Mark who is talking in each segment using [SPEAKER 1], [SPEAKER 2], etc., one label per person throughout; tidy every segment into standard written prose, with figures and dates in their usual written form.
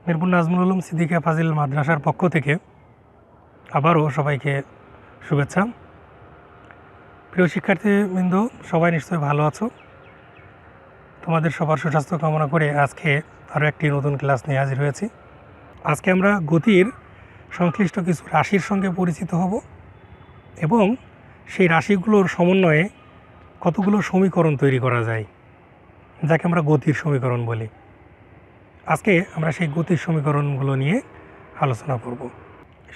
[SPEAKER 1] মিরপুর নাজমুল উলুম সিদ্দিকিয়া ফাজিল মাদ্রাসার পক্ষ থেকে আবারও সবাইকে শুভেচ্ছা। প্রিয় শিক্ষার্থীবৃন্দ, সবাই নিশ্চয়ই ভালো আছো। তোমাদের সবার সুস্বাস্থ্য কামনা করে আজকে আরও একটি নতুন ক্লাস নিয়ে হাজির হয়েছি। আজকে আমরা গতির সংশ্লিষ্ট কিছু রাশির সঙ্গে পরিচিত হব এবং সেই রাশিগুলোর সমন্বয়ে কতগুলো সমীকরণ তৈরি করা যায়, যাকে আমরা গতির সমীকরণ বলি। আজকে আমরা সেই গতির সমীকরণগুলো নিয়ে আলোচনা করব।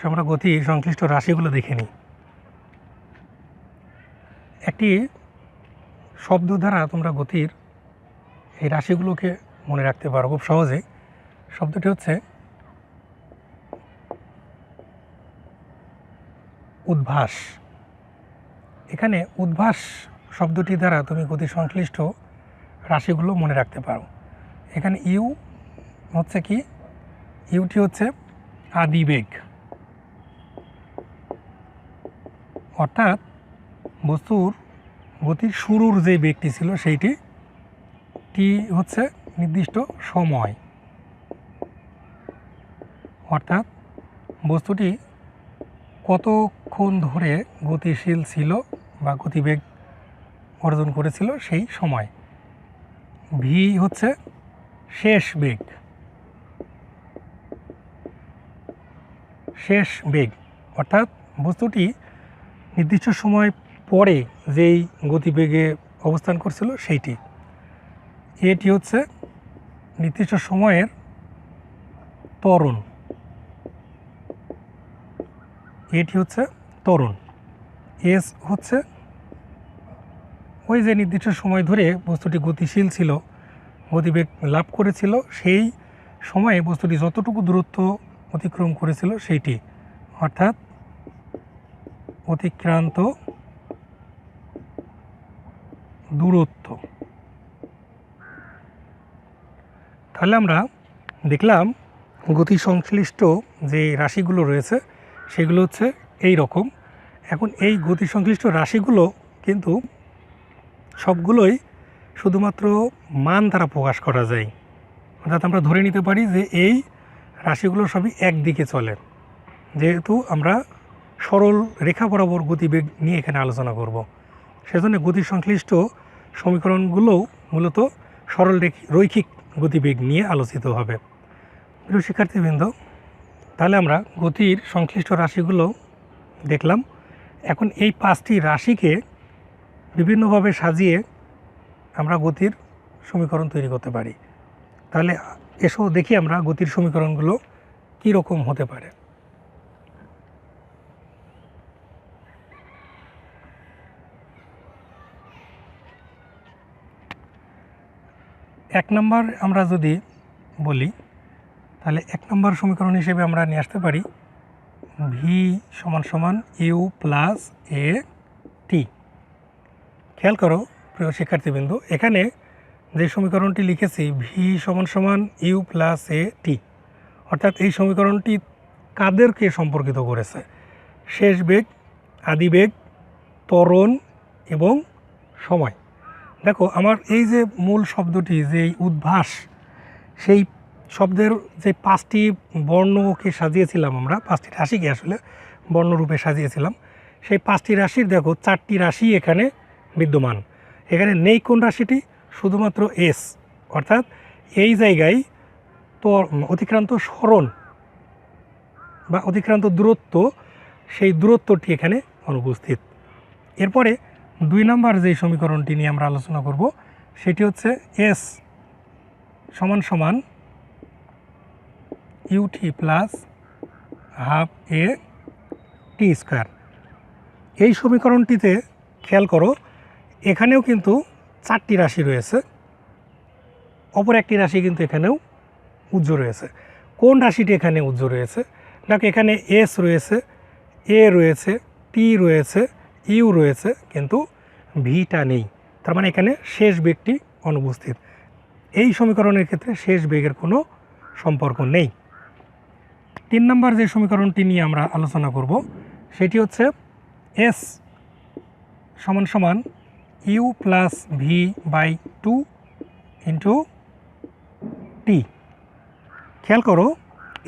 [SPEAKER 1] আমরা গতির সংশ্লিষ্ট রাশিগুলো দেখে নিই। একটি শব্দ দ্বারা তোমরা গতির এই রাশিগুলোকে মনে রাখতে পারো খুব সহজে। শব্দটি হচ্ছে উদ্ভাস। এখানে উদ্ভাস শব্দটি দ্বারা তুমি গতি সংশ্লিষ্ট রাশিগুলো মনে রাখতে পারো। এখানে ইউ হচ্ছে কি, ইউটি হচ্ছে আদিবেগ, অর্থাৎ বস্তুর গতির শুরুর যে বেগটি ছিল সেইটি। টি হচ্ছে নির্দিষ্ট সময়, অর্থাৎ বস্তুটি কতক্ষণ ধরে গতিশীল ছিল বা গতিবেগ অর্জন করেছিল সেই সময়। ভি হচ্ছে শেষ বেগ, শেষ বেগ অর্থাৎ বস্তুটি নির্দিষ্ট সময় পরে যেই গতিবেগে অবস্থান করছিল সেইটি। এটি হচ্ছে নির্দিষ্ট সময়ের ত্বরণ, এটি হচ্ছে ত্বরণ। এস হচ্ছে ওই যে নির্দিষ্ট সময় ধরে বস্তুটি গতিশীল ছিল, গতিবেগ লাভ করেছিল, সেই সময়ে বস্তুটি যতটুকু দূরত্ব অতিক্রম করেছিল সেইটি, অর্থাৎ অতিক্রান্ত দূরত্ব। তাহলে আমরা দেখলাম গতি সংশ্লিষ্ট যে রাশিগুলো রয়েছে সেগুলো হচ্ছে এই রকম। এখন এই গতি সংশ্লিষ্ট রাশিগুলো কিন্তু সবগুলোই শুধুমাত্র মান দ্বারা প্রকাশ করা যায়, অর্থাৎ আমরা ধরে নিতে পারি যে এই রাশিগুলো সবই একদিকে চলে, যেহেতু আমরা সরল রেখা বরাবর গতিবেগ নিয়ে এখানে আলোচনা করব। সেজন্য গতি সংশ্লিষ্ট সমীকরণগুলোও মূলত সরল রৈখিক গতিবেগ নিয়ে আলোচিত হবে। প্রিয় শিক্ষার্থীবৃন্দ, তাহলে আমরা গতির সংশ্লিষ্ট রাশিগুলো দেখলাম। এখন এই পাঁচটি রাশিকে বিভিন্নভাবে সাজিয়ে আমরা গতির সমীকরণ তৈরি করতে পারি। তাহলে এসো দেখি আমরা গতির সমীকরণগুলো কী রকম হতে পারে। এক নম্বর আমরা যদি বলি, তাহলে এক নম্বর সমীকরণ হিসেবে আমরা নিয়ে আসতে পারি ভি সমান সমান ইউ প্লাস এ টি। খেয়াল করো প্রিয় শিক্ষার্থীবৃন্দ, এখানে যে সমীকরণটি লিখেছি ভি সমান সমান ইউ প্লাস এ টি, অর্থাৎ এই সমীকরণটি কাদেরকে সম্পর্কিত করেছে? শেষ বেগ, আদিবেগ, ত্বরণ এবং সময়। দেখো আমার এই যে মূল শব্দটি, যে উদ্ভাস, সেই শব্দের যে পাঁচটি বর্ণকে সাজিয়েছিলাম আমরা, পাঁচটি রাশিকে আসলে বর্ণরূপে সাজিয়েছিলাম, সেই পাঁচটি রাশির দেখো চারটি রাশি এখানে বিদ্যমান। এখানে নেই কোন রাশিটি? শুধুমাত্র এস, অর্থাৎ এই জায়গায় তো অতিক্রান্ত সরণ বা অতিক্রান্ত দূরত্ব, সেই দূরত্বটি এখানে অনুপস্থিত। এরপরে দুই নম্বর যে সমীকরণটি নিয়ে আমরা আলোচনা করব সেটি হচ্ছে এস সমান সমান ইউটি প্লাস হাফ এ টি স্কোয়ার। এই সমীকরণটিতে খেয়াল করো এখানেও কিন্তু চারটি রাশি রয়েছে, অপর একটি রাশি কিন্তু এখানেও উজ্জ্ব রয়েছে। কোন রাশিটি এখানে উজ্জ্ব রয়েছে? দেখো এখানে এস রয়েছে, এ রয়েছে, টি রয়েছে, ইউ রয়েছে, কিন্তু ভিটা নেই। তার মানে এখানে শেষ বেগটি অনুপস্থিত। এই সমীকরণের ক্ষেত্রে শেষ বেগের কোনো সম্পর্ক নেই। তিন নম্বর যে সমীকরণটি নিয়ে আমরা আলোচনা করব সেটি হচ্ছে এস সমান সমান u plus v by 2 into t. খেয়াল করো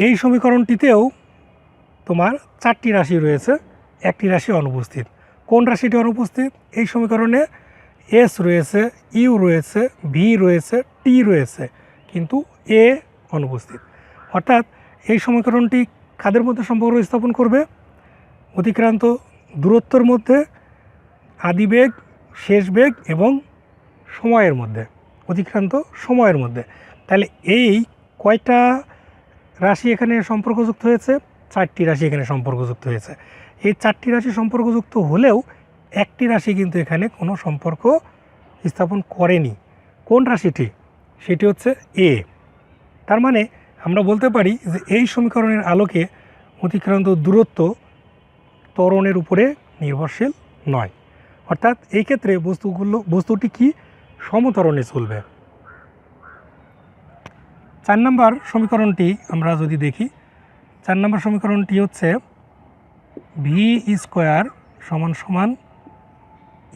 [SPEAKER 1] এই সমীকরণটিতেও তোমার 4টি রাশি রয়েছে, একটি রাশি অনুপস্থিত। কোন রাশিটি অনুপস্থিত? এই সমীকরণে এস রয়েছে, ইউ রয়েছে, ভি রয়েছে, টি রয়েছে, কিন্তু এ অনুপস্থিত। অর্থাৎ এই সমীকরণটি কাদের মধ্যে সম্পর্ক স্থাপন করবে? অতিক্রান্ত দূরত্বের মধ্যে, আদিবেগ, শেষ বেগ এবং সময়ের মধ্যে, অতিক্রান্ত সময়ের মধ্যে। তাহলে এই কয়টা রাশি এখানে সম্পর্কযুক্ত হয়েছে? 4টি রাশি এখানে সম্পর্কযুক্ত হয়েছে। এই 4টি রাশি সম্পর্কযুক্ত হলেও একটি রাশি কিন্তু এখানে কোনো সম্পর্ক স্থাপন করেনি। কোন রাশিটি? সেটি হচ্ছে এ। তার মানে আমরা বলতে পারি যে এই সমীকরণের আলোকে অতিক্রান্ত দূরত্ব ত্বরণের উপরে নির্ভরশীল নয়। অর্থাৎ এই ক্ষেত্রে বস্তুটি কি সমত্বরণে চলবে। 4 নম্বর সমীকরণটি আমরা যদি দেখি, 4 নম্বর সমীকরণটি হচ্ছে ভি স্কোয়ার সমান সমান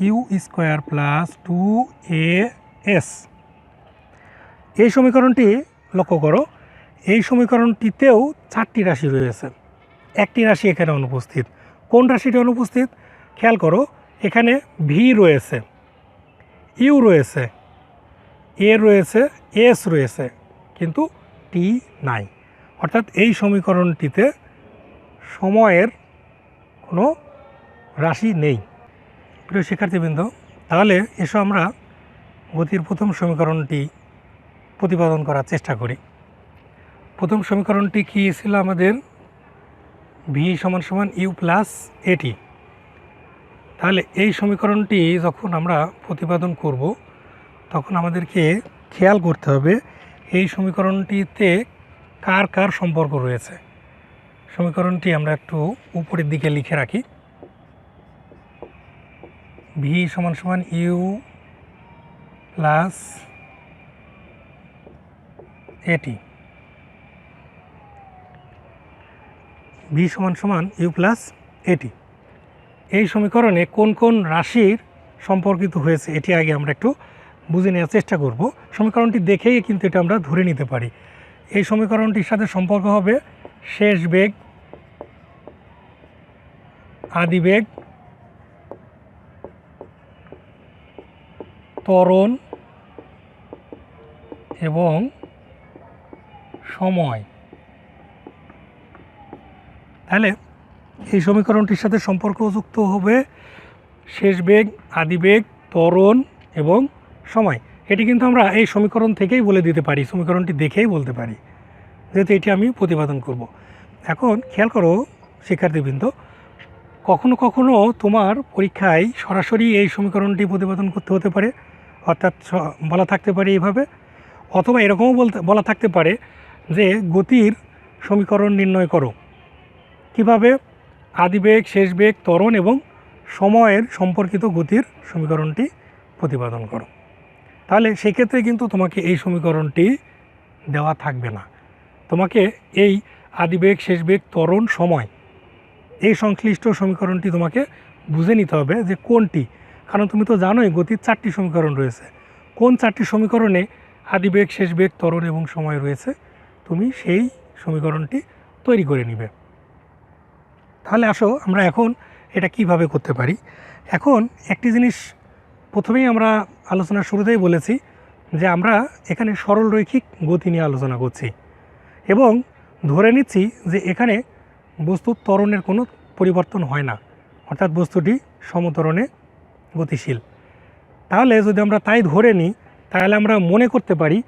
[SPEAKER 1] ইউ স্কোয়ার প্লাস 2as। এই সমীকরণটি লক্ষ্য করো, এই সমীকরণটিতেও 4টি রাশি রয়েছে, একটি রাশি এখানে অনুপস্থিত। কোন রাশিটি অনুপস্থিত? খেয়াল করো, এখানে ভি রয়েছে, ইউ রয়েছে, এ রয়েছে, এস রয়েছে, কিন্তু টি নাই। অর্থাৎ এই সমীকরণটিতে সময়ের কোনো রাশি নেই। প্রিয় শিক্ষার্থীবৃন্দ, তাহলে এসো আমরা গতির প্রথম সমীকরণটি প্রতিপাদন করার চেষ্টা করি। প্রথম সমীকরণটি কী ছিল আমাদের? ভি সমান সমান ইউ প্লাস এটি। তাহলে এই সমীকরণটি যখন আমরা প্রতিপাদন করব তখন আমাদেরকে খেয়াল করতে হবে এই সমীকরণটিতে কার কার সম্পর্ক রয়েছে। সমীকরণটি আমরা একটু উপরের দিকে লিখে রাখি। ভি সমান সমান ইউ প্লাস এটি। ভি সমান সমান ইউ প্লাস এটি। এই সমীকরণে কোন কোন রাশির সম্পর্কিত হয়েছে এটি আগে আমরা একটু বুঝে নেওয়ার চেষ্টা করব। সমীকরণটি দেখেই কিন্তু এটা আমরা ধরে নিতে পারি। এই সমীকরণটির সাথে সম্পর্ক হবে শেষ বেগ, আদিবেগ, ত্বরণ এবং সময়। তাহলে এই সমীকরণটির সাথে সম্পর্কযুক্ত হবে শেষ বেগ, আদিবেগ, ত্বরণ এবং সময়। এটি কিন্তু আমরা এই সমীকরণ থেকেই বলে দিতে পারি, সমীকরণটি দেখেই বলতে পারি, যেহেতু এটি আমি প্রতিপাদন করব। এখন খেয়াল করো শিক্ষার্থীবৃন্দ, কখনো কখনো তোমার পরীক্ষায় সরাসরি এই সমীকরণটি প্রতিপাদন করতে হতে পারে, অর্থাৎ বলা থাকতে পারে এইভাবে, অথবা এরকমও বলা থাকতে পারে যে গতির সমীকরণ নির্ণয় করো। কিভাবে? আদিবেগ, শেষ বেগ, ত্বরণ এবং সময়ের সম্পর্কিত গতির সমীকরণটি প্রতিপাদন করো। তাহলে সেক্ষেত্রে কিন্তু তোমাকে এই সমীকরণটি দেওয়া থাকবে না, তোমাকে এই আদিবেগ, শেষ বেগ, ত্বরণ, সময় এই সংশ্লিষ্ট সমীকরণটি তোমাকে বুঝে নিতে হবে যে কোনটি। কারণ তুমি তো জানোই গতির 4টি সমীকরণ রয়েছে, কোন 4টি সমীকরণে আদিবেগ, শেষ বেগ, ত্বরণ এবং সময় রয়েছে, তুমি সেই সমীকরণটি তৈরি করে নিবে। তাহলে আসো আমরা এখন এটা কিভাবে করতে পারি। এখন একটি জিনিস প্রথমেই আমরা আলোচনার শুরুতেই বলেছি যে আমরা এখানে সরল রৈখিক গতি নিয়ে আলোচনা করছি এবং ধরে নিচ্ছি যে এখানে বস্তুর ত্বরণের কোনো পরিবর্তন হয় না, অর্থাৎ বস্তুটি সমত্বরণে গতিশীল। তাহলে যদি আমরা তাই ধরে নিই তাহলে আমরা মনে করতে পারি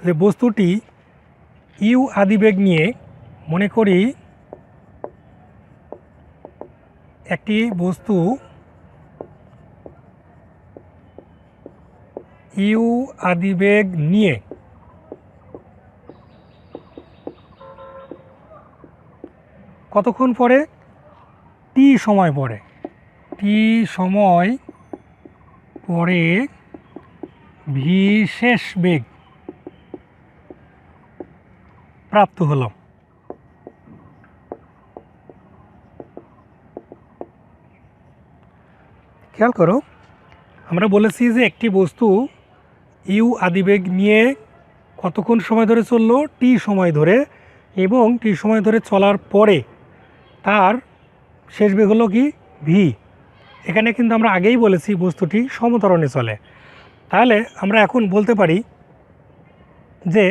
[SPEAKER 1] যে বস্তুটি ইউ আদিবেগ নিয়ে, মনে করি একটি বস্তু ইউ আদিবেগ নিয়ে কতক্ষণ পরে? টি সময় পরে, টি সময় পরে ভি শেষ বেগ প্রাপ্ত হলো। খেয়াল করো, আমরা বলেছি যে একটি বস্তু ইউ আদিবেগ নিয়ে কতক্ষণ সময় ধরে চললো? টি সময় ধরে, এবং টি সময় ধরে চলার পরে তার শেষ বেগ হলো কি ভি। এখানে কিন্তু আমরা আগেই বলেছি বস্তুটি সমত্বরণে চলে। তাহলে আমরা এখন বলতে পারি যে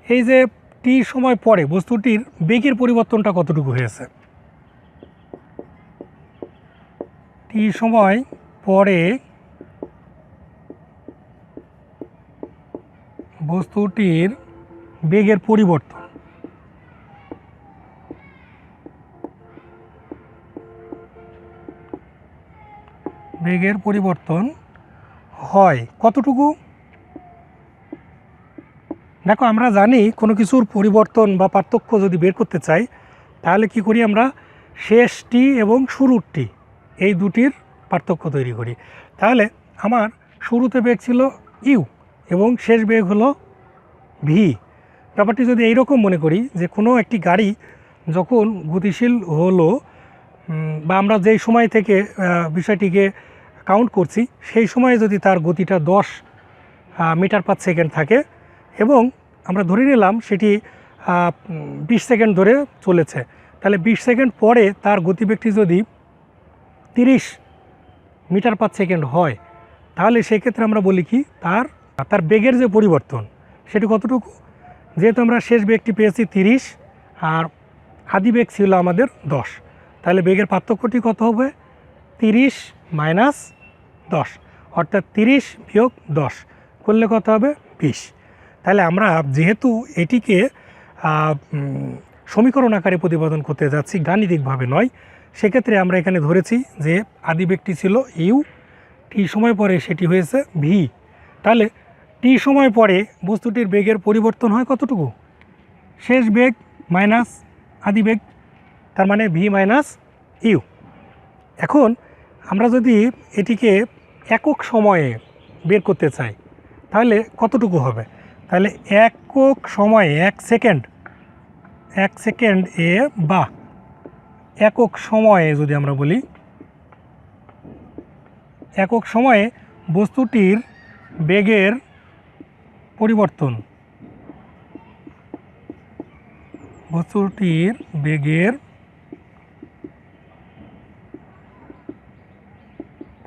[SPEAKER 1] এই যে টি সময় পরে বস্তুটির বেগের পরিবর্তনটা কতটুকু হয়েছে। টি সময় পরে বস্তুটির বেগের পরিবর্তন হয় কতটুকু। দেখো আমরা জানি কোনো কিছুর পরিবর্তন বা পার্থক্য যদি বের করতে চাই তাহলে কি করি, আমরা শেষটি এবং শুরুরটি এই দুটির পার্থক্য তৈরি করি। তাহলে আমার শুরুতে বেগ ছিল ইউ এবং শেষ বেগ হলো ভি। ব্যাপারটি যদি এইরকম মনে করি যে কোনো একটি গাড়ি যখন গতিশীল হলো বা আমরা যেই সময় থেকে বিষয়টিকে কাউন্ট করছি সেই সময়ে যদি তার গতিটা 10 মিটার পার সেকেন্ড থাকে এবং আমরা ধরে নিলাম সেটি 20 সেকেন্ড ধরে চলেছে, তাহলে 20 সেকেন্ড পরে তার গতিবেগটি যদি 30 মিটার পার সেকেন্ড হয় তাহলে সেক্ষেত্রে আমরা বলি কি তার বেগের যে পরিবর্তন সেটি কতটুকু। যেহেতু আমরা শেষ বেগটি পেয়েছি 30 আর আদি বেগ ছিল আমাদের 10, তাহলে বেগের পার্থক্যটি কত হবে 30 মাইনাস 10, অর্থাৎ 30 বিয়োগ 10 করলে কত হবে 20। তাহলে আমরা যেহেতু এটিকে সমীকরণ আকারে প্রতিপাদন করতে যাচ্ছি গাণিতিকভাবে নয়, সেক্ষেত্রে আমরা এখানে ধরেছি যে আদি বেগটি ছিল ইউ, টি সময় পরে সেটি হয়েছে ভি। তাহলে টি সময় পরে বস্তুটির বেগের পরিবর্তন হয় কতটুকু, শেষ বেগ মাইনাস আদি বেগ, তার মানে ভি মাইনাস ইউ। এখন আমরা যদি এটিকে একক সময়ে বের করতে চাই তাহলে কতটুকু হবে, তাহলে একক সময়ে 1 সেকেন্ড এ বা একক সময়ে যদি আমরা বলি একক সময়ে বস্তুটির বেগের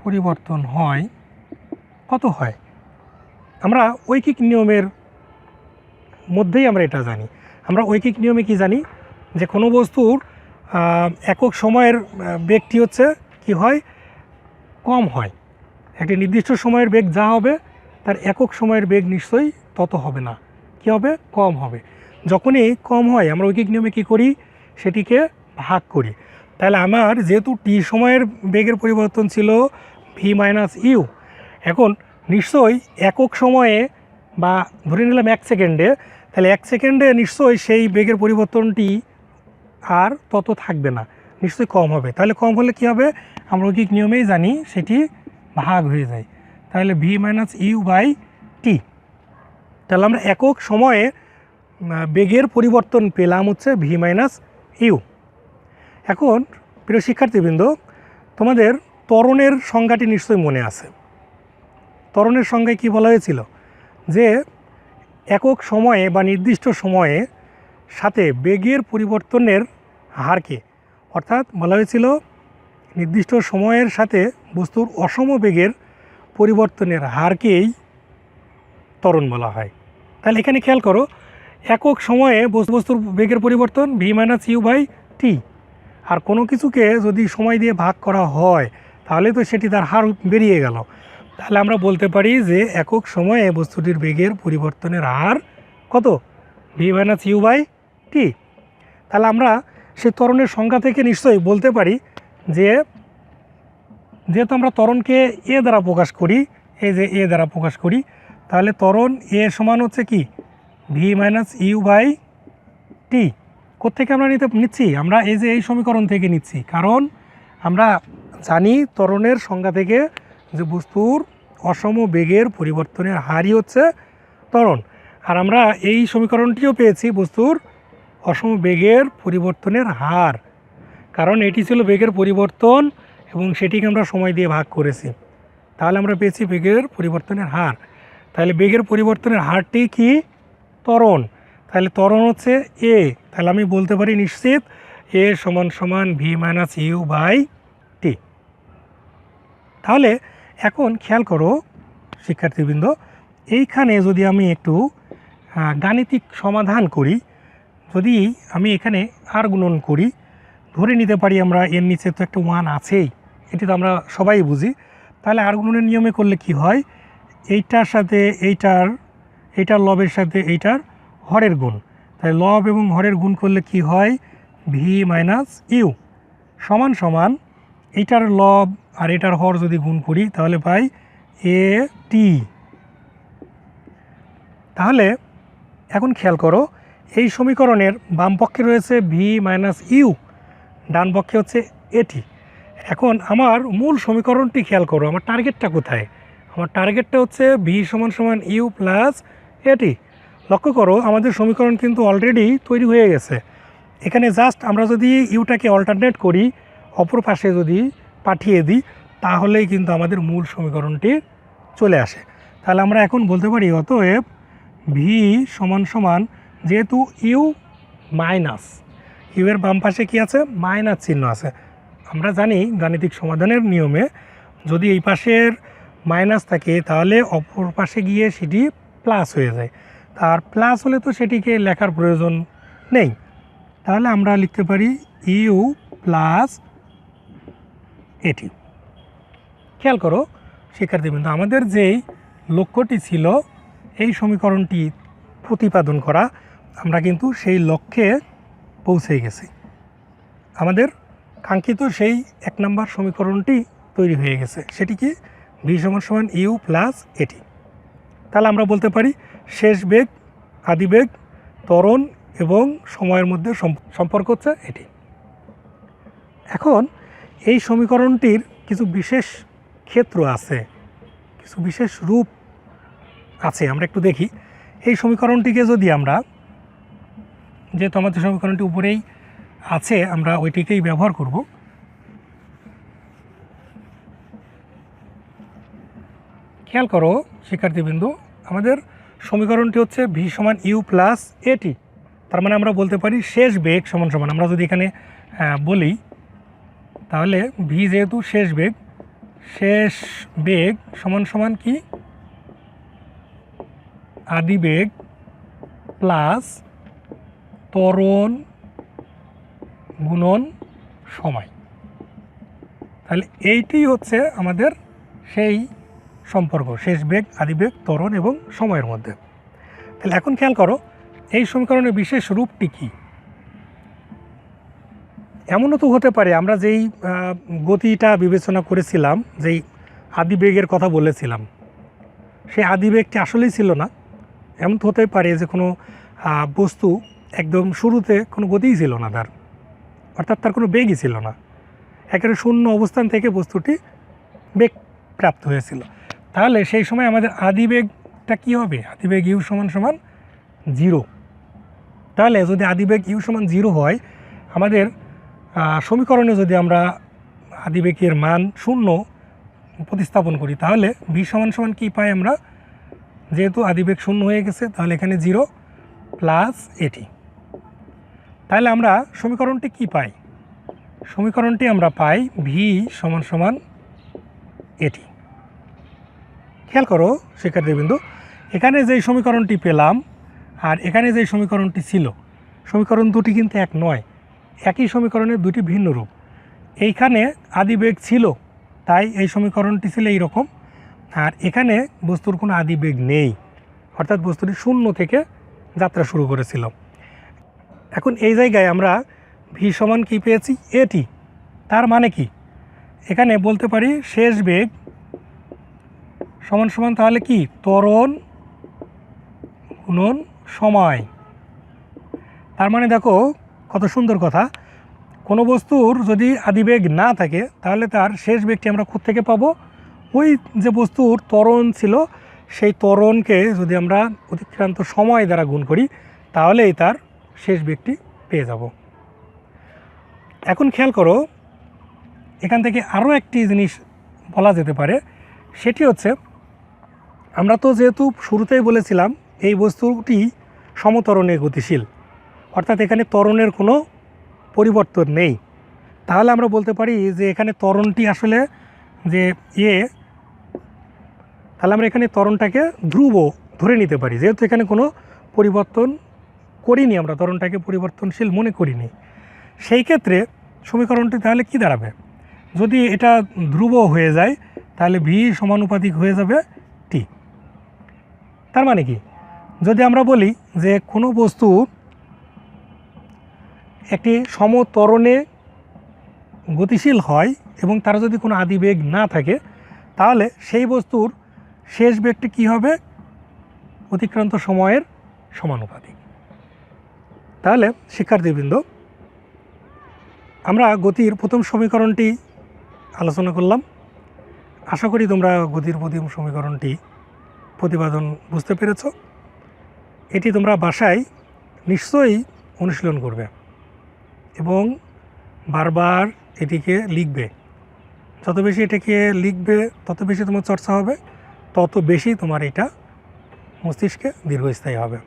[SPEAKER 1] পরিবর্তন হয় কত হয়। আমরা ঐকিক নিয়মের মধ্যেই আমরা এটা জানি। আমরা ঐকিক নিয়মে কি জানি যে কোনো বস্তুর একক সময়ের বেগটি হচ্ছে কি হয়, কম হয়। একটি নির্দিষ্ট সময়ের বেগ যা হবে তার একক সময়ের বেগ নিশ্চয়ই তত হবে না, কি হবে, কম হবে। যখনই কম হয় আমরা ঐকিক নিয়মে কী করি, সেটিকে ভাগ করি। তাহলে আমার যেহেতু টি সময়ের বেগের পরিবর্তন ছিল ভি মাইনাস ইউ, এখন নিশ্চয়ই একক সময়ে বা ধরে নিলাম 1 সেকেন্ডে, তাহলে 1 সেকেন্ডে নিশ্চয়ই সেই বেগের পরিবর্তনটি আর তত থাকবে না, নিশ্চয়ই কম হবে। তাহলে কম হলে কী হবে, আমরা ঐকিক নিয়মেই জানি সেটি ভাগ হয়ে যায়। তাহলে V minus you by T. তাহলে আমরা একক সময়ে বেগের পরিবর্তন পেলাম হচ্ছে ভি মাইনাস ইউ। এখন প্রিয় শিক্ষার্থীবৃন্দ, তোমাদের ত্বরণের সংজ্ঞাটি নিশ্চয়ই মনে আছে। ত্বরণের সংজ্ঞায় কী বলা হয়েছিল, যে একক সময়ে বা নির্দিষ্ট সময়ে সাথে বেগের পরিবর্তনের হারকে, অর্থাৎ বলা হয়েছিল নির্দিষ্ট সময়ের সাথে বস্তুর অসম বেগের পরিবর্তনের হারকেই ত্বরণ বলা হয়। তাহলে এখানে খেয়াল করো, একক সময়ে বস্তুর বেগের পরিবর্তন V minus you by T, আর কোনো কিছুকে যদি সময় দিয়ে ভাগ করা হয় তাহলে তো সেটি তার হার বেরিয়ে গেল। তাহলে আমরা বলতে পারি যে একক সময়ে বস্তুটির বেগের পরিবর্তনের হার কত, V minus you by T. তাহলে আমরা সেই ত্বরণের সংখ্যা থেকে নিশ্চয়ই বলতে পারি যে যেহেতু আমরা ত্বরণকে এ দ্বারা প্রকাশ করি, এই যে এ দ্বারা প্রকাশ করি, তাহলে ত্বরণ এ সমান হচ্ছে কি V minus you by T. কোত্থেকে আমরা নিচ্ছি, আমরা এই যে এই সমীকরণ থেকে নিচ্ছি, কারণ আমরা জানি ত্বরণের সংজ্ঞা থেকে যে বস্তুর অসম বেগের পরিবর্তনের হারই হচ্ছে ত্বরণ। আর আমরা এই সমীকরণটিও পেয়েছি বস্তুর অসম বেগের পরিবর্তনের হার, কারণ এটি ছিল বেগের পরিবর্তন এবং সেটিকে আমরা সময় দিয়ে ভাগ করেছি। তাহলে আমরা পেয়েছি বেগের পরিবর্তনের হার। তাহলে বেগের পরিবর্তনের হারটি কি, ত্বরণ। তাহলে ত্বরণ হচ্ছে এ, তাহলে আমি বলতে পারি নিশ্চিত এ সমান সমান V minus you by T. তাহলে এখন খেয়াল করো শিক্ষার্থীবৃন্দ, এইখানে যদি আমি একটু গাণিতিক সমাধান করি, যদি আমি এখানে আর গুণন করি, ধরে নিতে পারি আমরা এর নিচে তো একটা 1 আছেই, এটি তো আমরা সবাই বুঝি। তাহলে আর গুণনের নিয়মে করলে কি হয়, এইটার সাথে এইটার লবের সাথে এইটার হরের গুণ, তাই লব এবং হরের গুণ করলে কি হয়, ভি মাইনাস ইউ সমান সমান এইটার লব আর এটার হর যদি গুণ করি তাহলে পাই এ টি। তাহলে এখন খেয়াল করো, এই সমীকরণের বাম পক্ষে রয়েছে ভি মাইনাস ইউ, ডান পক্ষে হচ্ছে এটি। এখন আমার মূল সমীকরণটি খেয়াল করো, আমার টার্গেটটা কোথায়, আমার টার্গেটটা হচ্ছে ভি সমান সমান ইউ প্লাস এটি। লক্ষ্য করো আমাদের সমীকরণ কিন্তু অলরেডি তৈরি হয়ে গেছে, এখানে জাস্ট আমরা যদি ইউটাকে অল্টারনেট করি, অপর পাশে যদি পাঠিয়ে দিই, তাহলেই কিন্তু আমাদের মূল সমীকরণটি চলে আসে। তাহলে আমরা এখন বলতে পারি অতএব ভি সমান সমান, যেহেতু ইউ মাইনাস, ইউ এর বাম পাশে কী আছে, মাইনাস চিহ্ন আছে। আমরা জানি গাণিতিক সমাধানের নিয়মে যদি এই পাশের মাইনাস থাকে তাহলে অপর পাশে গিয়ে সেটি প্লাস হয়ে যায়, তার প্লাস হলে তো সেটিকে লেখার প্রয়োজন নেই। তাহলে আমরা লিখতে পারি ইউ প্লাস এটি। খেয়াল করো শিক্ষার্থীবৃন্দ, আমাদের যেই লক্ষ্যটি ছিল এই সমীকরণটি প্রতিপাদন করা, আমরা কিন্তু সেই লক্ষ্যে পৌঁছে গেছি। আমাদের কাঙ্ক্ষিত সেই 1 নম্বর সমীকরণটি তৈরি হয়ে গেছে, সেটি কি ভি সমান সমান ইউ প্লাস এটি। তাহলে আমরা বলতে পারি শেষ বেগ, আদিবেগ, ত্বরণ এবং সময়ের মধ্যে সম্পর্ক হচ্ছে এটি। এখন এই সমীকরণটির কিছু বিশেষ ক্ষেত্র আছে, কিছু বিশেষ রূপ আছে, আমরা একটু দেখি। এই সমীকরণটিকে যদি আমরা, যেহেতু আমাদের সমীকরণটি উপরেই আছে, আমরা ওইটিকেই ব্যবহার করব। খেয়াল করো শিক্ষার্থীবৃন্দু, আমাদের সমীকরণটি হচ্ছে ভি সমান ইউ প্লাস এটি। তার মানে আমরা বলতে পারি শেষ বেগ সমান সমান, আমরা যদি এখানে বলি তাহলে ভি যেহেতু শেষ বেগ সমান সমান কি, আদিবেগ প্লাস ত্বরণ গুণন সময়। তাহলে এইটি হচ্ছে আমাদের সেই সম্পর্ক, শেষ বেগ, আদিবেগ, ত্বরণ এবং সময়ের মধ্যে। তাহলে এখন খেয়াল করো এই সমীকরণের বিশেষ রূপটি কী। এমনও তো হতে পারে আমরা যেই গতিটা বিবেচনা করেছিলাম, যেই আদিবেগের কথা বলেছিলাম, সেই আদিবেগটি আসলেই ছিল না। এমন তো হতে পারে যে কোনো বস্তু একদম শুরুতে কোনো গতিই ছিল না তার, অর্থাৎ তার কোনো বেগই ছিল না, একেবারে শূন্য অবস্থান থেকে বস্তুটি বেগ প্রাপ্ত হয়েছিল। তাহলে সেই সময় আমাদের আদিবেগটা কী হবে, আদিবেগ ইউ সমান সমান 0। তাহলে যদি আদিবেগ ইউ সমান 0 হয়, আমাদের সমীকরণে যদি আমরা আদিবেগের মান 0 প্রতিস্থাপন করি, তাহলে ভি সমান সমান কী পাই আমরা, যেহেতু আদিবেগ 0 হয়ে গেছে তাহলে এখানে 0 প্লাস এটি। তাহলে আমরা সমীকরণটি কি পাই, সমীকরণটি আমরা পাই ভি সমান সমান এটি। খেয়াল করো শিক্ষার্থীবৃন্দ, এখানে যেই সমীকরণটি পেলাম আর এখানে যেই সমীকরণটি ছিল, সমীকরণ দুটি কিন্তু এক নয়, একই সমীকরণের দুটি ভিন্ন রূপ। এইখানে আদিবেগ ছিল তাই এই সমীকরণটি ছিল এইরকম, আর এখানে বস্তুর কোনো আদিবেগ নেই, অর্থাৎ বস্তুটি 0 থেকে যাত্রা শুরু করেছিল। এখন এই জায়গায় আমরা ভি সমান কী পেয়েছি, এটি। তার মানে কি, এখানে বলতে পারি শেষ বেগ সমান সমান তাহলে কি, ত্বরণ গুণন সময়। তার মানে দেখো কত সুন্দর কথা, কোনো বস্তুর যদি আদিবেগ না থাকে তাহলে তার শেষ বেগটি আমরা কোত্থেকে পাবো, ওই যে বস্তুর ত্বরণ ছিল সেই ত্বরণকে যদি আমরা অতিক্রান্ত সময় দ্বারা গুণ করি তাহলেই তার শেষ বেগটি পেয়ে যাব। এখন খেয়াল করো, এখান থেকে আরও একটি জিনিস বলা যেতে পারে, সেটি হচ্ছে আমরা তো যেহেতু শুরুতেই বলেছিলাম এই বস্তুটি সমত্বরণে গতিশীল, অর্থাৎ এখানে ত্বরণের কোনো পরিবর্তন নেই। তাহলে আমরা বলতে পারি যে এখানে ত্বরণটি আসলে যে তাহলে আমরা এখানে ত্বরণটাকে ধ্রুব ধরে নিতে পারি, যেহেতু এখানে কোনো পরিবর্তন করিনি, আমরা ত্বরণটাকে পরিবর্তনশীল মনে করিনি। সেই ক্ষেত্রে সমীকরণটি তাহলে কি দাঁড়াবে? যদি এটা ধ্রুব হয়ে যায় তাহলে ভি সমানুপাতিক হয়ে যাবে টি। তার মানে কি, যদি আমরা বলি যে কোনো বস্তু একটি সমত্বরণে গতিশীল হয় এবং তার যদি কোনো আদিবেগ না থাকে, তাহলে সেই বস্তুর শেষ বেগটি কী হবে? অতিক্রান্ত সময়ের সমানুপাতিক। তাহলে শিক্ষার্থীবৃন্দ, আমরা গতির প্রথম সমীকরণটি আলোচনা করলাম। আশা করি তোমরা গতির প্রথম সমীকরণটি প্রতিপাদন বুঝতে পেরেছ। এটি তোমরা বাসায় নিশ্চয়ই অনুশীলন করবে এবং বারবার এটিকে লিখবে। যত বেশি এটাকে লিখবে তত বেশি তোমার চর্চা হবে, তত বেশি তোমার এটা মস্তিষ্কে দীর্ঘস্থায়ী হবে।